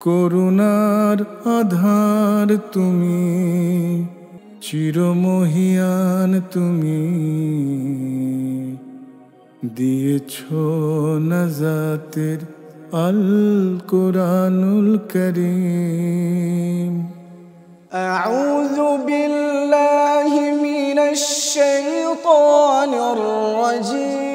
করুণার আধার তুমি, চিরমহিয়ান তুমি, দিয়েছ নাজাতের আল কোরআনুল করিম। أعوذ بالله من الشيطان الرجيم.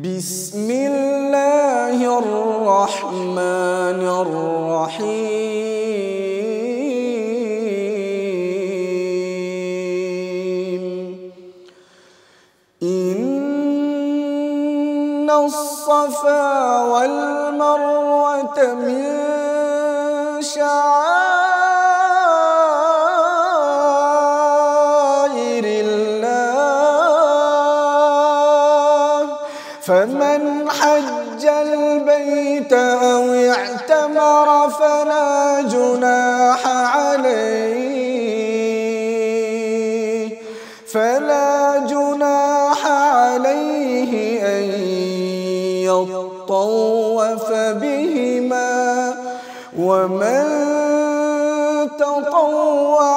بسم الله الرحمن الرحيم. إن الصفا والمروة من شعائر الله، فمن حج البيت أو اعتمر فلا جناح عليه أن يطوف بهما، ومن تطوع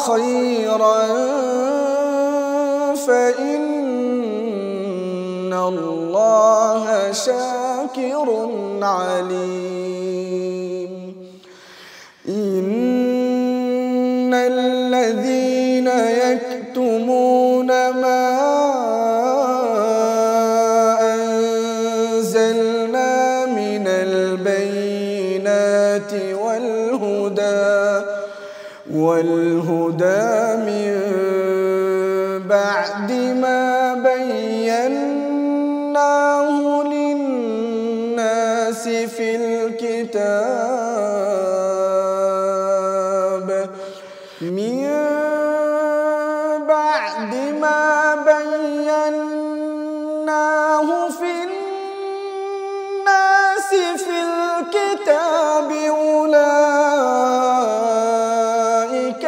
خيرا فإن الله شاكر عليم. إن الذين يكتمون ما أنزلنا من البينات والهدى من بعد ما بيناه للناس في الكتاب، من بعد ما بيناه في الناس في الكتاب، أولئك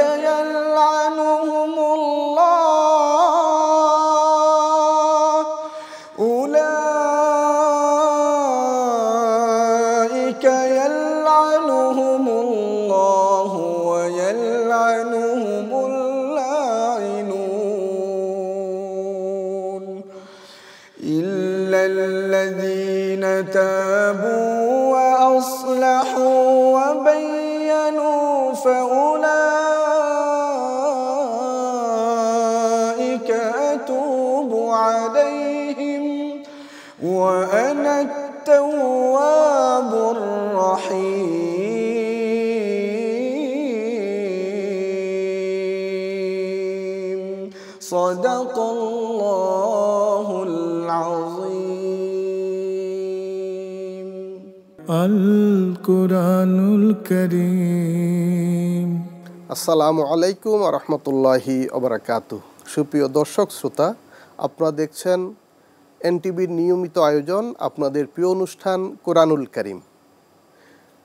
يلعنهم الله ويلعنهم اللاعنون، إلا الذين تابوا وأصلحوا وبينوا فأولئك أتوب عليهم وأنا التواب الرحيم. صدق الله العظيم. আল কোরআনুল করিম। আসসালামু আলাইকুম ওয়া রাহমাতুল্লাহি ওয়া বারাকাতুহু। সুপ্রিয় দর্শক শ্রোতা, আপনারা দেখছেন এনটিভির নিয়মিত আয়োজন আপনাদের প্রিয় অনুষ্ঠান কোরআনুল কারীম।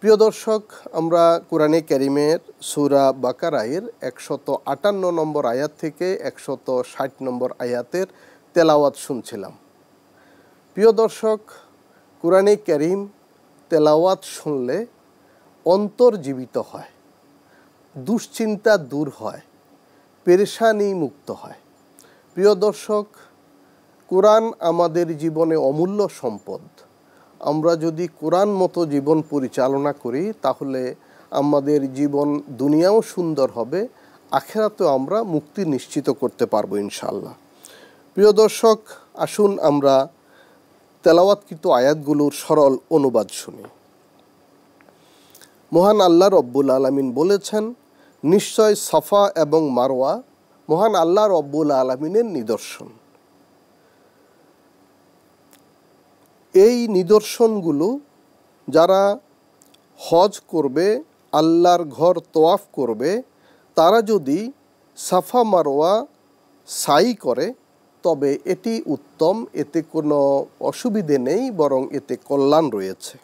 প্রিয় দর্শক, আমরা কোরআনে কারীমের সূরা বাকারার 158 নম্বর আয়াত থেকে 160 নম্বর আয়াতের তেলাওয়াত শুনছিলাম। প্রিয় দর্শক, কোরআনে কারীম তেলাওয়াত শুনলে অন্তর জীবিত হয়, দুশ্চিন্তা দূর হয়, পেরেশানি মুক্ত হয়। প্রিয় দর্শক, কোরআন আমাদের জীবনে অমূল্য সম্পদ। আমরা যদি কোরআন মতো জীবন পরিচালনা করি তাহলে আমাদের জীবন দুনিয়াও সুন্দর হবে, আখিরাতেও আমরা মুক্তি নিশ্চিত করতে পারবো ইনশাআল্লাহ। প্রিয় দর্শক, আসুন আমরা তেলাওয়াতকৃত আয়াতগুলোর সরল অনুবাদ শুনি। মহান আল্লাহ রব্বুল আলামিন বলেছেন, নিশ্চয় সাফা এবং মারওয়া মহান আল্লাহ রব্বুল আলামিনের নিদর্শন। এই নিদর্শনগুলো যারা হজ করবে, আল্লাহর ঘর তওয়াফ করবে, তারা যদি সাফা মারওয়া সাই করে তবে এটি উত্তম, এতে কোনো অসুবিধে নেই, বরং এতে কল্যাণ রয়েছে।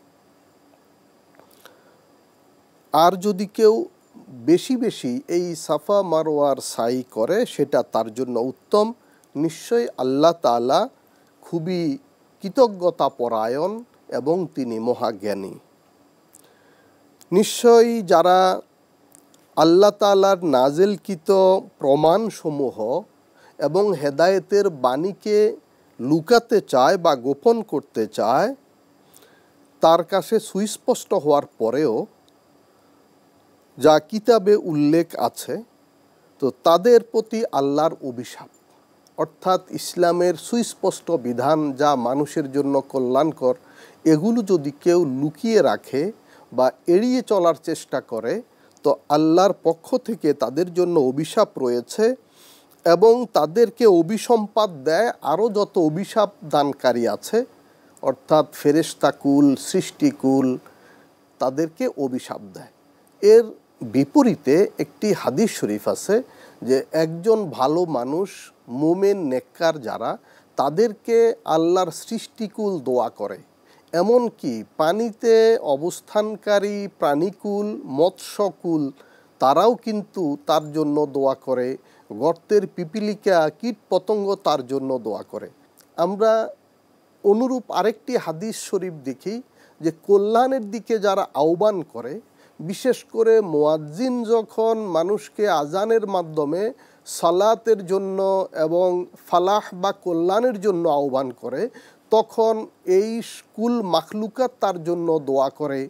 আর যদি কেউ বেশি বেশি এই সাফা মারওয়ার সাই করে সেটা তার জন্য উত্তম। নিশ্চয়ই আল্লাহ তাআলা খুবই কৃতজ্ঞতা পরায়ণ এবং তিনি মহাজ্ঞানী। নিশ্চয়ই যারা আল্লাহ তাআলার নাজিলকৃত প্রমাণসমূহ এবং হেদায়েতের বাণীকে লুকাতে চায় বা গোপন করতে চায়, তার কাছে সুস্পষ্ট হওয়ার পরেও যা কিতাবে উল্লেখ আছে, তো তাদের প্রতি আল্লাহর অভিশাপ। অর্থাৎ ইসলামের সুস্পষ্ট বিধান যা মানুষের জন্য কল্যাণকর, এগুলো যদি কেউ লুকিয়ে রাখে বা এড়িয়ে চলার চেষ্টা করে, তো আল্লাহর পক্ষ থেকে তাদের জন্য অভিশাপ রয়েছে এবং তাদেরকে অভিসম্পাত দেয় আরও যত অভিশাপ দানকারী আছে, অর্থাৎ ফেরেশতাকুল, সৃষ্টিকুল, তাদেরকে অভিশাপ দেয়। এর বিপরীতে একটি হাদিস শরীফ আছে যে একজন ভালো মানুষ, মুমিন, নেককার যারা, তাদেরকে আল্লাহর সৃষ্টিকুল দোয়া করে। এমনকি পানিতে অবস্থানকারী প্রাণীকুল, মৎস্যকুল, তারাও কিন্তু তার জন্য দোয়া করে। গর্তের পিপিলিকা, কীট পতঙ্গ তার জন্য দোয়া করে। আমরা অনুরূপ আরেকটি হাদিস শরীফ দেখি যে কল্যাণের দিকে যারা আহ্বান করে, বিশেষ করে মুয়াজ্জিন যখন মানুষকে আজানের মাধ্যমে সালাতের জন্য এবং ফালাহ বা কল্যাণের জন্য আহ্বান করে, তখন এই কুল মাখলুকাত তার জন্য দোয়া করে,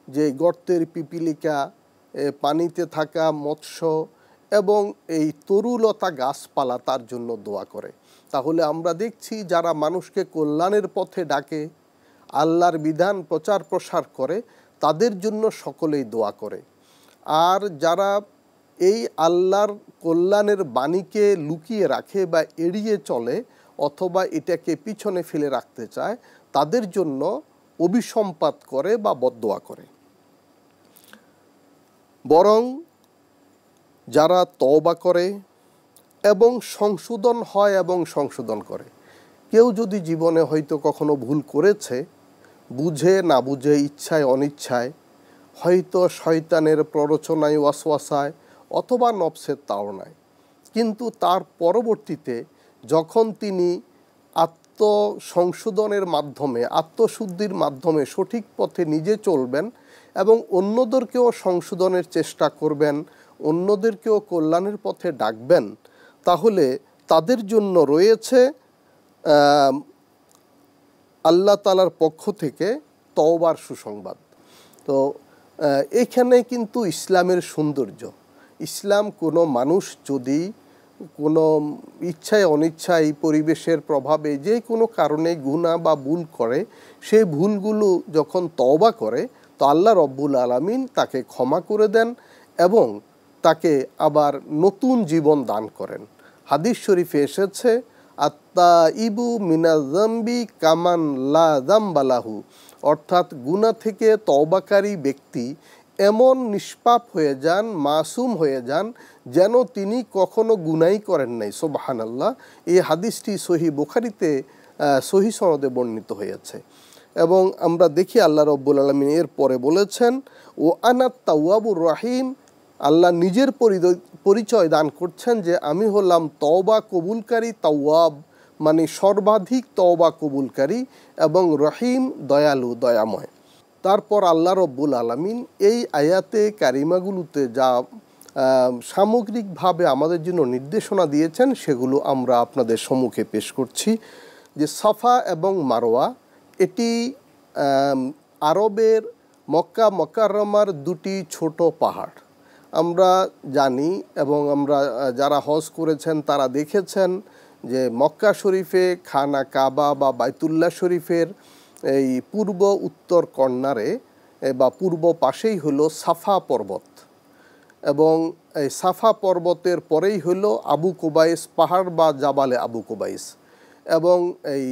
যে গর্তের পিপিলিকা, পানিতে থাকা মৎস্য এবং এই তরুলতা গাছপালা তার জন্য দোয়া করে। তাহলে আমরা দেখছি যারা মানুষকে কল্যাণের পথে ডাকে, আল্লাহর বিধান প্রচার প্রসার করে, তাদের জন্য সকলেই দোয়া করে। আর যারা এই আল্লাহর কল্যাণের বাণীকে লুকিয়ে রাখে বা এড়িয়ে চলে অথবা এটাকে পিছনে ফেলে রাখতে চায়, তাদের জন্য অভিসম্পাত করে বা বদদোয়া করে। বরং যারা তওবা করে এবং সংশোধন হয় এবং সংশোধন করে, কেউ যদি জীবনে হয়তো কখনো ভুল করেছে, বুঝে না বুঝে, ইচ্ছায় অনিচ্ছায়, হয়তো শয়তানের প্ররোচনায়, ওয়াসওয়াসায় অথবা নফসের তাড়নায়, কিন্তু তার পরবর্তীতে যখন তিনি আত্মসংশোধনের মাধ্যমে, আত্মশুদ্ধির মাধ্যমে সঠিক পথে নিজে চলবেন এবং অন্যদেরকেও সংশোধনের চেষ্টা করবেন, অন্যদেরকেও কল্যাণের পথে ডাকবেন, তাহলে তাদের জন্য রয়েছে আল্লাহ তাআলার পক্ষ থেকে তওবার সুসংবাদ। তো এখানে কিন্তু ইসলামের সৌন্দর্য। ইসলাম কোনো মানুষ যদি কোনো ইচ্ছায় অনিচ্ছায়, পরিবেশের প্রভাবে, যে কোনো কারণে গুনাহ বা ভুল করে, সেই ভুলগুলো যখন তওবা করে, তো আল্লাহ রব্বুল আলামিন তাকে ক্ষমা করে দেন এবং তাকে আবার নতুন জীবন দান করেন। হাদিস শরীফে এসেছে, আত্তাইবু মিনাজ যামবি কামান লা যামবা লাহু, অর্থাৎ গুনাহ থেকে তওবাকারী ব্যক্তি এমন নিষ্পাপ হয়ে যান, মাসুম হয়ে যান, যেন তিনি কখনো গুনাহই করেন নাই। সুবহানাল্লাহ। এই হাদিসটি সহিহ বুখারীতে সহিহ সনদে বর্ণিত হয়েছে। এবং আমরা দেখি আল্লাহ রব্বুল আলামিন এর পরে বলেছেন, ও আনাত তাওয়াবুর রহিম, আল্লাহ নিজের পরিচয় দান করছেন যে আমি হলাম তওবা কবুলকারী, তাওয়াব মানে সর্বাধিক তওবা কবুলকারী, এবং রহিম দয়ালু, দয়াময়। তারপর আল্লাহ রব্বুল আলামিন এই আয়াতে কারিমাগুলোতে যা সামগ্রিকভাবে আমাদের জন্য নির্দেশনা দিয়েছেন, সেগুলো আমরা আপনাদের সম্মুখে পেশ করছি। যে সাফা এবং মারওয়া, এটি আরবের মক্কা মুকাররমার দুটি ছোট পাহাড়। আমরা জানি এবং আমরা যারা হজ করেছেন তারা দেখেছেন যে মক্কা শরীফে খানা কাবা বা বাইতুল্লাহ শরীফের এই পূর্ব উত্তর কর্নারে বা পূর্ব পাশেই হলো সাফা পর্বত, এবং এই সাফা পর্বতের পরেই হলো আবু কুবাইস পাহাড় বা জাবালে আবু কুবাইস, এবং এই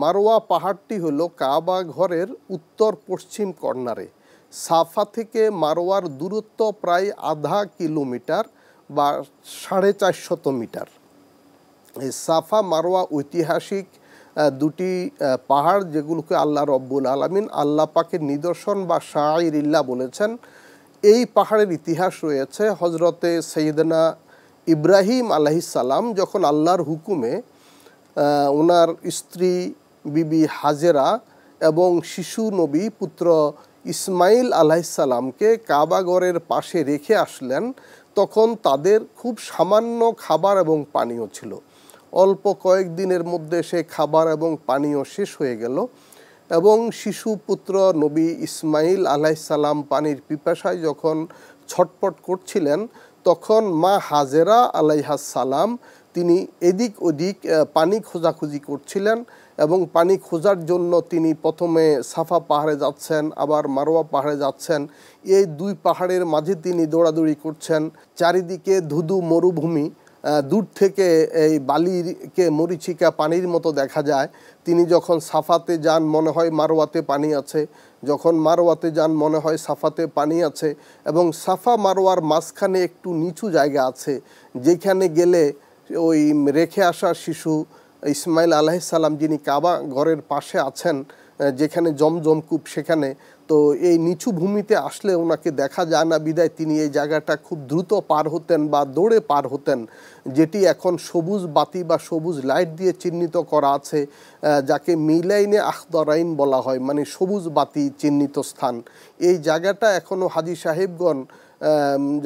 মারওয়া পাহাড়টি হলো কাবা ঘরের উত্তর পশ্চিম কর্নারে। সাফা থেকে মারওয়ার দূরত্ব প্রায় 0.5 কিলোমিটার বা 450 মিটার। এই সাফা মারওয়া ঐতিহাসিক দুটি পাহাড়, যেগুলোকে আল্লাহ রব্বুল আলামিন আল্লাহ পাকের নিদর্শন বা শাআইরিল্লাহ বলেছেন। এই পাহাড়ের ইতিহাস রয়েছে হজরতে সৈয়দনা ইব্রাহিম আলাইহিস সালাম যখন আল্লাহর হুকুমে ওনার স্ত্রী বিবি হাজেরা এবং শিশু নবী পুত্র ইসমাইল আলাইসাল্লামকে কাবাগরের পাশে রেখে আসলেন, তখন তাদের খুব সামান্য খাবার এবং পানীয় ছিল। অল্প কয়েকদিনের মধ্যে সে খাবার এবং পানীয় শেষ হয়ে গেল এবং শিশু পুত্র নবী ইসমাইল আলাইসাল্লাম পানির পিপাসায় যখন ছটপট করছিলেন, তখন মা হাজেরা আলাইহাসসালাম তিনি এদিক ওদিক পানি খোঁজাখুঁজি করছিলেন এবং পানি খোঁজার জন্য তিনি প্রথমে সাফা পাহাড়ে যাচ্ছেন, আবার মারোয়া পাহাড়ে যাচ্ছেন। এই দুই পাহাড়ের মাঝে তিনি দৌড়াদৌড়ি করছেন। চারিদিকে ধুধু মরুভূমি, দূর থেকে এই বালিকে মরিচিকা পানির মতো দেখা যায়। তিনি যখন সাফাতে যান মনে হয় মারোয়াতে পানি আছে, যখন মারোয়াতে যান মনে হয় সাফাতে পানি আছে, এবং সাফা মারোয়ার মাঝখানে একটু নিচু জায়গা আছে যেখানে গেলে ওই রেখে আসা শিশু ইসমাইল আলাইহিসসালাম যিনি কাবা ঘরের পাশে আছেন, যেখানে জমজম কূপ, সেখানে তো এই নিচু ভূমিতে আসলে ওনাকে দেখা যায় না, বিদায় তিনি এই জায়গাটা খুব দ্রুত পার হতেন বা দৌড়ে পার হতেন, যেটি এখন সবুজ বাতি বা সবুজ লাইট দিয়ে চিহ্নিত করা আছে, যাকে মিলাইনে আখদরাইন বলা হয়, মানে সবুজ বাতি চিহ্নিত স্থান। এই জায়গাটা এখনও হাজি সাহেবগণ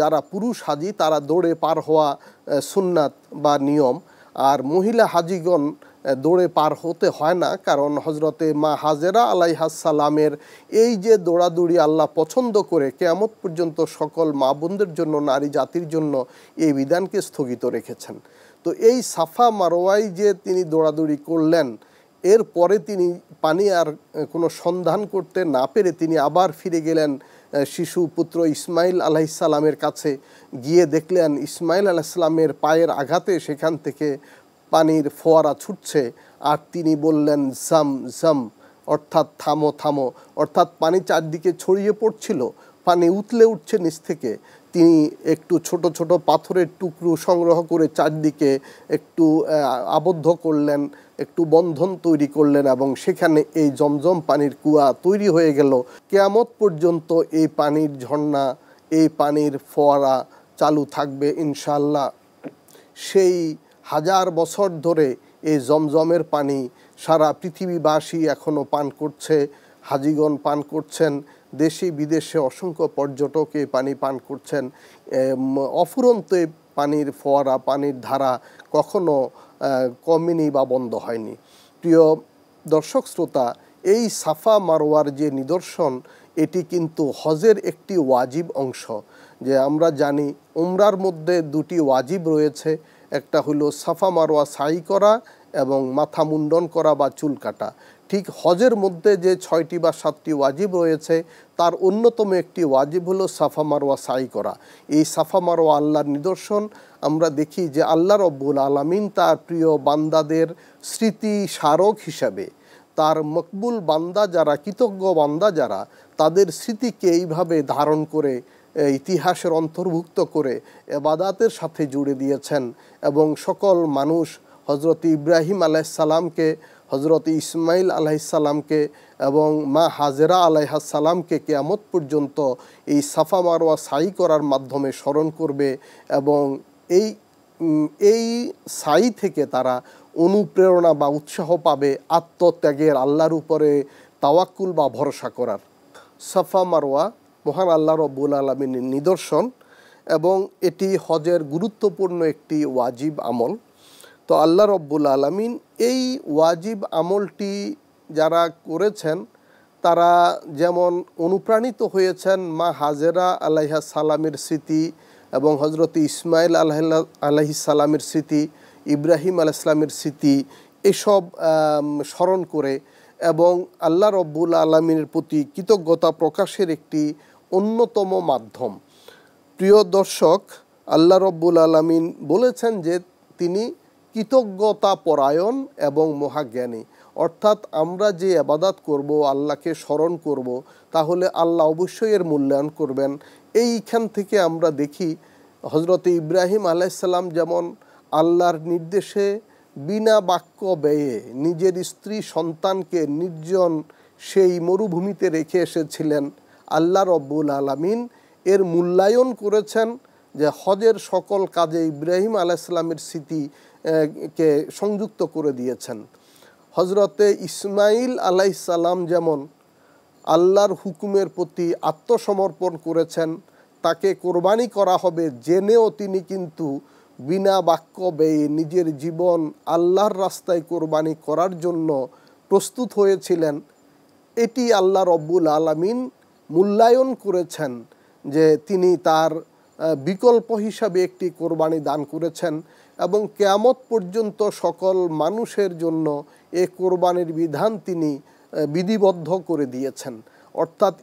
যারা পুরুষ হাজি তারা দৌড়ে পার হওয়া সুন্নাত বা নিয়ম, আর মহিলা হাজিগণ দৌড়ে পার হতে হয় না, কারণ হজরতে মা হাজেরা আলাইহাসসালামের এই যে দৌড়াদৌড়ি আল্লাহ পছন্দ করে কিয়ামত পর্যন্ত সকল মা বোনদের জন্য, নারী জাতির জন্য এই বিধানকে স্থগিত রেখেছেন। তো এই সাফা মারোয়ায় যে তিনি দৌড়াদৌড়ি করলেন, এরপরে তিনি পানি আর কোনো সন্ধান করতে না পেরে তিনি আবার ফিরে গেলেন শিশু পুত্র ইসমাইল আলাইহিসসালামের কাছে। গিয়ে দেখলেন ইসমাইল আলাইহিসসালামের পায়ের আঘাতে সেখান থেকে পানির ফোয়ারা ছুটছে, আর তিনি বললেন জাম জাম, অর্থাৎ থামো থামো, অর্থাৎ পানি চারদিকে ছড়িয়ে পড়ছিল, পানি উতলে উঠছে নিচ থেকে। তিনি একটু ছোট ছোট পাথরের টুকরো সংগ্রহ করে চারদিকে একটু আবদ্ধ করলেন, একটু বন্ধন তৈরি করলেন, এবং সেখানে এই জমজম পানির কুয়া তৈরি হয়ে গেল। কিয়ামত পর্যন্ত এই পানির ঝর্ণা, এই পানির ফোয়ারা চালু থাকবে ইনশাআল্লাহ। সেই হাজার বছর ধরে এই জমজমের পানি সারা পৃথিবীবাসী এখনও পান করছে, হাজিগণ পান করছেন, দেশে বিদেশে অসংখ্য পর্যটক এই পানি পান করছেন। অফুরন্ত পানির ফোয়ারা, পানির ধারা কখনো কমেনি বা বন্ধ হয়নি। প্রিয় দর্শক শ্রোতা, এই সাফা মারোয়ার যে নিদর্শন, এটি কিন্তু হজের একটি ওয়াজিব অংশ। যে আমরা জানি উমরার মধ্যে দুটি ওয়াজিব রয়েছে, একটা হলো সাফা মারোয়া সাই করা এবং মাথা মুন্ডন করা বা চুল কাটা। ঠিক হজের মধ্যে যে 6টি বা 7টি ওয়াজিব রয়েছে, তার অন্যতম একটি ওয়াজিব হলো সাফা মারোয়া সাই করা। এই সাফা মারোয়া আল্লাহর নিদর্শন। আমরা দেখি যে আল্লাহ রব্বুল আলামিন তার প্রিয় বান্দাদের স্মৃতি স্মারক হিসাবে, তার মকবুল বান্দা যারা, কৃতজ্ঞ বান্দা যারা, তাদের স্মৃতিকে এইভাবে ধারণ করে ইতিহাসের অন্তর্ভুক্ত করে ইবাদতের সাথে জুড়ে দিয়েছেন। এবং সকল মানুষ হজরত ইব্রাহিম আলাইহিসসালামকে, হজরত ইসমাইল আলাইহিসসালামকে এবং মা হাজেরা আলাইহাসসালামকে কিয়ামত পর্যন্ত এই সাফা মারোয়া সাই করার মাধ্যমে স্মরণ করবে, এবং এই সাই থেকে তারা অনুপ্রেরণা বা উৎসাহ পাবে আত্মত্যাগের, আল্লাহর উপরে তাওয়াক্কুল বা ভরসা করার। সাফা মারোয়া মহান আল্লাহ রব্বুল আলামিনের নিদর্শন এবং এটি হজের গুরুত্বপূর্ণ একটি ওয়াজিব আমল। তো আল্লাহ রব্বুল আলামিন এই ওয়াজিব আমলটি যারা করেছেন তারা যেমন অনুপ্রাণিত হয়েছেন মা হাজেরা আলাইহিস সালামের স্মৃতি এবং হজরত ইসমাইল আলাইহিস সালামের স্মৃতি, ইব্রাহিম আলাইহিস সালামের স্মৃতি, এসব স্মরণ করে এবং আল্লাহ রব্বুল আলামিনের প্রতি কৃতজ্ঞতা প্রকাশের একটি অন্যতম মাধ্যম। প্রিয় দর্শক, আল্লাহ রব্বুল আলামিন বলেছেন যে তিনি কৃতজ্ঞতা পরায়ণ এবং মহাজ্ঞানী। অর্থাৎ আমরা যে ইবাদত করব, আল্লাহকে স্মরণ করব, তাহলে আল্লাহ অবশ্যই এর মূল্যায়ন করবেন। এইখান থেকে আমরা দেখি হজরত ইব্রাহিম আলাইহিস সালাম যেমন আল্লাহর নির্দেশে বিনা বাক্য ব্যয়ে নিজের স্ত্রী সন্তানকে নির্জন সেই মরুভূমিতে রেখে এসেছিলেন, আল্লাহ রব্বুল আলামিন এর মূল্যায়ন করেছেন যে হজের সকল কাজে ইব্রাহিম আলাইহিস সালামের স্মৃতিকে সংযুক্ত করে দিয়েছেন। হজরতে ইসমাইল আলাইহিসসালাম যেমন আল্লাহর হুকুমের প্রতি আত্মসমর্পণ করেছেন, তাকে কোরবানি করা হবে জেনেও তিনি কিন্তু বিনা বাক্য ব্যয়ে নিজের জীবন আল্লাহর রাস্তায় কোরবানি করার জন্য প্রস্তুত হয়েছিলেন। এটি আল্লাহ রব্বুল আলামিন মূল্যায়ন করেছেন যে তিনি তার বিকল্প হিসাবে একটি কোরবানি দান করেছেন এবং কিয়ামত পর্যন্ত সকল মানুষের জন্য এ কোরবানির বিধান তিনি বিধিবদ্ধ করে দিয়েছেন। অর্থাৎ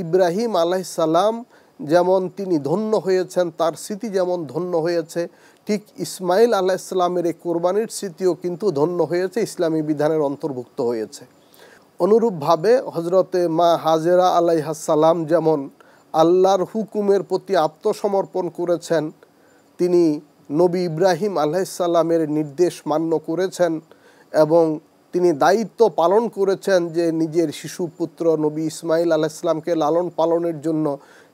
ইব্রাহিম আলাইহিসসালাম যেমন তিনি ধন্য হয়েছেন, তার স্মৃতি যেমন ধন্য হয়েছে, ঠিক ইসমাইল আলাইহিসসালামের এই কোরবানির স্মৃতিও কিন্তু ধন্য হয়েছে, ইসলামী বিধানের অন্তর্ভুক্ত হয়েছে। অনুরূপভাবে হজরতে মা হাজেরা আলাইহাসসালাম যেমন আল্লাহর হুকুমের প্রতি আত্মসমর্পণ করেছেন, তিনি নবী ইব্রাহিম আলাইহিসসালামের নির্দেশ মান্য করেছেন এবং তিনি দায়িত্ব পালন করেছেন যে নিজের শিশুপুত্র নবী ইসমাইল আলাইহিসসালামকে লালন পালনের জন্য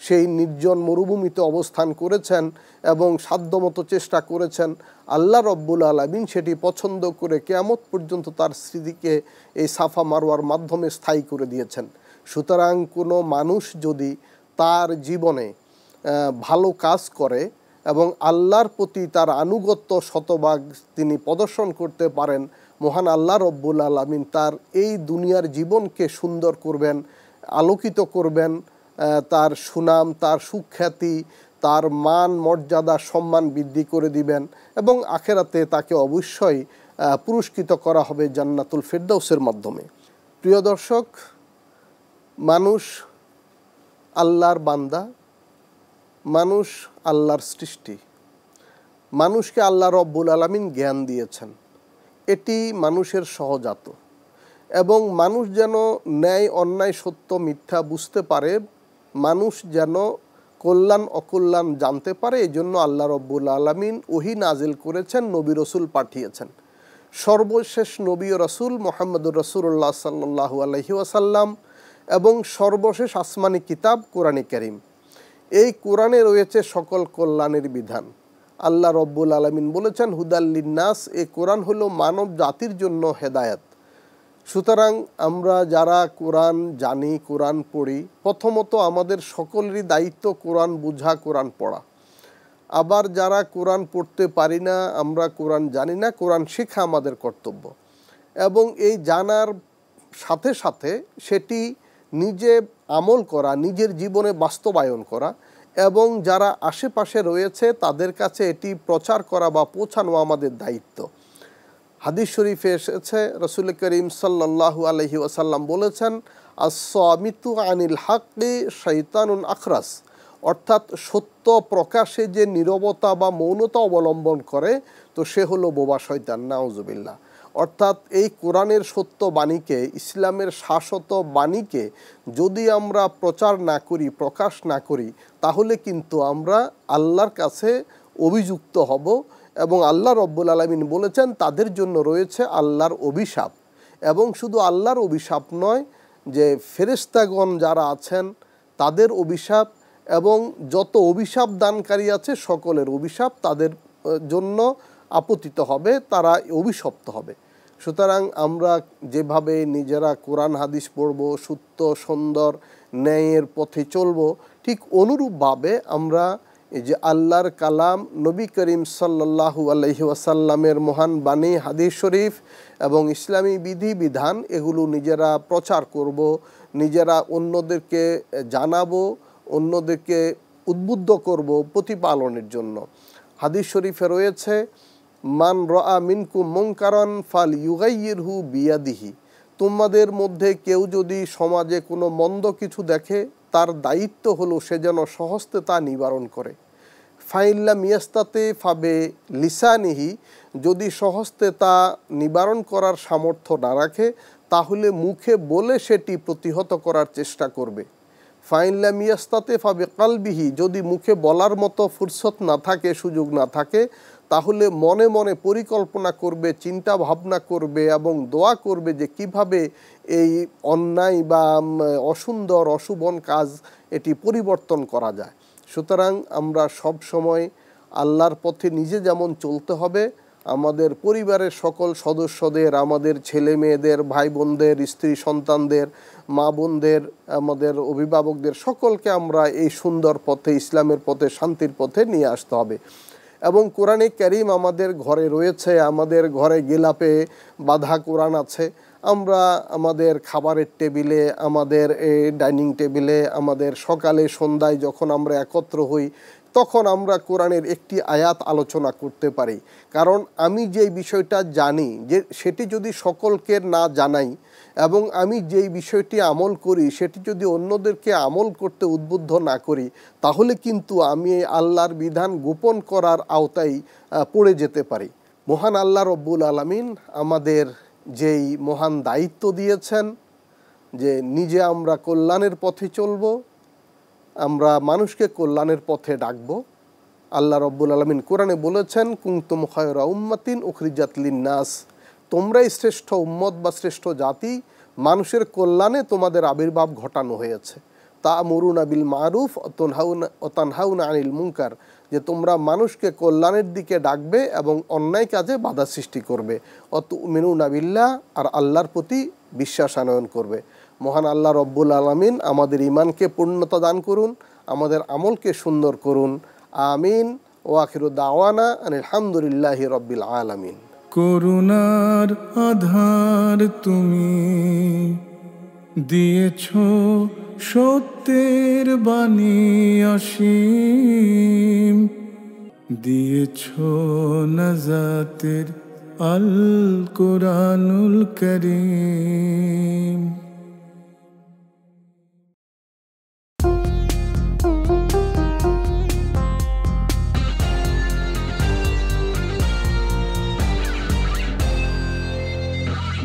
সেই নির্জন মরুভূমিতে অবস্থান করেছেন এবং সাধ্যমতো চেষ্টা করেছেন। আল্লাহ রব্বুল আলামিন সেটি পছন্দ করে কিয়ামত পর্যন্ত তার স্মৃতিকে এই সাফা মারওয়ার মাধ্যমে স্থায়ী করে দিয়েছেন। সুতরাং কোনো মানুষ যদি তার জীবনে ভালো কাজ করে এবং আল্লাহর প্রতি তার আনুগত্য শতভাগ তিনি প্রদর্শন করতে পারেন, মহান আল্লাহ রব্বুল আলামিন তার এই দুনিয়ার জীবনকে সুন্দর করবেন, আলোকিত করবেন, তার সুনাম, তার সুখ্যাতি, তার মান মর্যাদা সম্মান বৃদ্ধি করে দিবেন এবং আখেরাতে তাকে অবশ্যই পুরস্কৃত করা হবে জান্নাতুল ফেরদাউসের মাধ্যমে। প্রিয় দর্শক, মানুষ আল্লাহর বান্দা, মানুষ আল্লাহর সৃষ্টি, মানুষকে আল্লাহ রব্বুল আলামিন জ্ঞান দিয়েছেন, এটি মানুষের সহজাত এবং মানুষ যেন ন্যায় অন্যায় সত্য মিথ্যা বুঝতে পারে, মানুষ যেন কল্যাণ অকল্যাণ জানতে পারে, এই জন্য আল্লাহ রব্বুল আলামিন ওহী নাজিল করেছেন, নবী রসুল পাঠিয়েছেন। সর্বশেষ নবী ও রসুল মুহাম্মদুর রাসূলুল্লাহ সাল্লাল্লাহু আলাইহি ওয়াসাল্লাম এবং সর্বশেষ আসমানি কিতাব কোরআনে কারীম। এই কোরআনে রয়েছে সকল কল্যাণের বিধান। আল্লাহ রব্বুল আলামিন বলেছেন হুদাল লিন্নাস, এই কোরআন হলো মানব জাতির জন্য হেদায়েত। সুতরাং আমরা যারা কোরআন জানি, কোরআন পড়ি, প্রথমত আমাদের সকলেরই দায়িত্ব কোরআন বোঝা, কোরআন পড়া। আবার যারা কোরআন পড়তে পারি না, আমরা কোরআন জানি না, কোরআন শেখা আমাদের কর্তব্য এবং এই জানার সাথে সাথে সেটি নিজে আমল করা, নিজের জীবনে বাস্তবায়ন করা এবং যারা আশেপাশে রয়েছে তাদের কাছে এটি প্রচার করা বা পৌঁছানো আমাদের দায়িত্ব। হাদিস শরীফে এসেছে, রাসূল করিম সাল্লাল্লাহু আলাইহি ওয়াসাল্লাম বলেছেন, আস-সামিতু আনিল হাক্কি শাইতানুন আখরাস, অর্থাৎ সত্য প্রকাশে যে নীরবতা বা মৌনতা অবলম্বন করে তো সে হলো বোবা শয়তান, নাউজুবিল্লাহ। অর্থাৎ এই কোরআনের সত্য বাণীকে, ইসলামের শাশ্বত বাণীকে যদি আমরা প্রচার না করি, প্রকাশ না করি, তাহলে কিন্তু আমরা আল্লাহর কাছে অভিযুক্ত হব এবং আল্লাহ রব্বুল আলামিন বলেছেন তাদের জন্য রয়েছে আল্লাহর অভিশাপ। এবং শুধু আল্লাহর অভিশাপ নয়, যে ফেরেশতাগণ যারা আছেন তাদের অভিশাপ এবং যত অভিশাপ দানকারী আছে সকলের অভিশাপ তাদের জন্য আপতিত হবে, তারা অভিশপ্ত হবে। সুতরাং আমরা যেভাবে নিজেরা কোরআন হাদিস পড়ব, সত্য সুন্দর ন্যায়ের পথে চলব, ঠিক অনুরূপভাবে আমরা এই যে আল্লাহর কালাম, নবী করিম সাল্লাল্লাহু আলাইহি ওয়াসাল্লামের মহান বাণী, হাদিস শরীফ এবং ইসলামী বিধিবিধান এগুলো নিজেরা প্রচার করব, নিজেরা অন্যদেরকে জানাবো, অন্যদেরকে উদ্বুদ্ধ করব প্রতিপালনের জন্য। হাদিস শরীফে রয়েছে, মান রাআ মিনকুম মুনকারান ফালইউগাইয়িরহু বিয়াদিহি, তোমাদের মধ্যে কেউ যদি সমাজে কোনো মন্দ কিছু দেখে তার দায়িত্ব হলো সে যেন সহস্তে তা নিবারণ করে। ফাইল্লাম ইয়াস্তাতে ফাবে লিসানিহি, যদি সহস্তে তা নিবারণ করার সামর্থ্য না রাখে তাহলে মুখে বলে সেটি প্রতিহত করার চেষ্টা করবে। ফাইল্লাম ইয়াস্তাতে ফাবে কালবিহি, যদি মুখে বলার মতো ফুরসত না থাকে, সুযোগ না থাকে, তাহলে মনে মনে পরিকল্পনা করবে, চিন্তা ভাবনা করবে এবং দোয়া করবে যে কিভাবে এই অন্যায় বা অসুন্দর অশুভন কাজ এটি পরিবর্তন করা যায়। সুতরাং আমরা সব সময় আল্লাহর পথে নিজে যেমন চলতে হবে, আমাদের পরিবারের সকল সদস্যদের, আমাদের ছেলে মেয়েদের, ভাই বোনদের, স্ত্রী সন্তানদের, মা বোনদের, আমাদের অভিভাবকদের সকলকে আমরা এই সুন্দর পথে, ইসলামের পথে, শান্তির পথে নিয়ে আসতে হবে। এবং কোরআনে কারীম আমাদের ঘরে রয়েছে, আমাদের ঘরে গিলাপে বাঁধা কোরআন আছে। আমরা আমাদের খাবারের টেবিলে, আমাদের ডাইনিং টেবিলে, আমাদের সকালে সন্ধ্যায় যখন আমরা একত্র হই, তখন আমরা কোরআনের একটি আয়াত আলোচনা করতে পারি। কারণ আমি যেই বিষয়টা জানি, যে সেটি যদি সকলকে না জানাই এবং আমি যেই বিষয়টি আমল করি সেটি যদি অন্যদেরকে আমল করতে উদ্বুদ্ধ না করি, তাহলে কিন্তু আমি আল্লাহর বিধান গোপন করার আওতায় পড়ে যেতে পারি। মহান আল্লাহ রব্বুল আলামিন আমাদের যেই মহান দায়িত্ব দিয়েছেন যে নিজে আমরা কল্যাণের পথে চলব, আমরা মানুষকে কল্যাণের পথে ডাকব। আল্লাহ রব্বুল আলামিন কোরআনে বলেছেন, কুনতুম খায়রা উম্মাতিন উখরিজাত লিন্নাস, তোমরাই শ্রেষ্ঠ উম্মত বা শ্রেষ্ঠ জাতি, মানুষের কল্যাণে তোমাদের আবির্ভাব ঘটানো হয়েছে। তা'মুরুনা বিল মারুফ ওয়া তানহাউনা আনিল মুনকার, যে তোমরা মানুষকে কল্যাণের দিকে ডাকবে এবং অন্যায় কাজে বাধা সৃষ্টি করবে। ওয়া তু'মিনুনা বিল্লাহ, আর আল্লাহর প্রতি বিশ্বাস আনয়ন করবে। মহান আল্লাহ রব্বুল আলামিন আমাদের ঈমানকে পূর্ণতা দান করুন, আমাদের আমলকে সুন্দর করুন। আমিন। ওয়া আখিরু দাওয়ানা আনিল হামদুলিল্লাহি রাব্বিল আলামিন। করুণার আধার তুমি দিয়েছ, সত্যের বাণী অসীম, দিয়েছ নাজাতের আল কোরআনুল কারীম।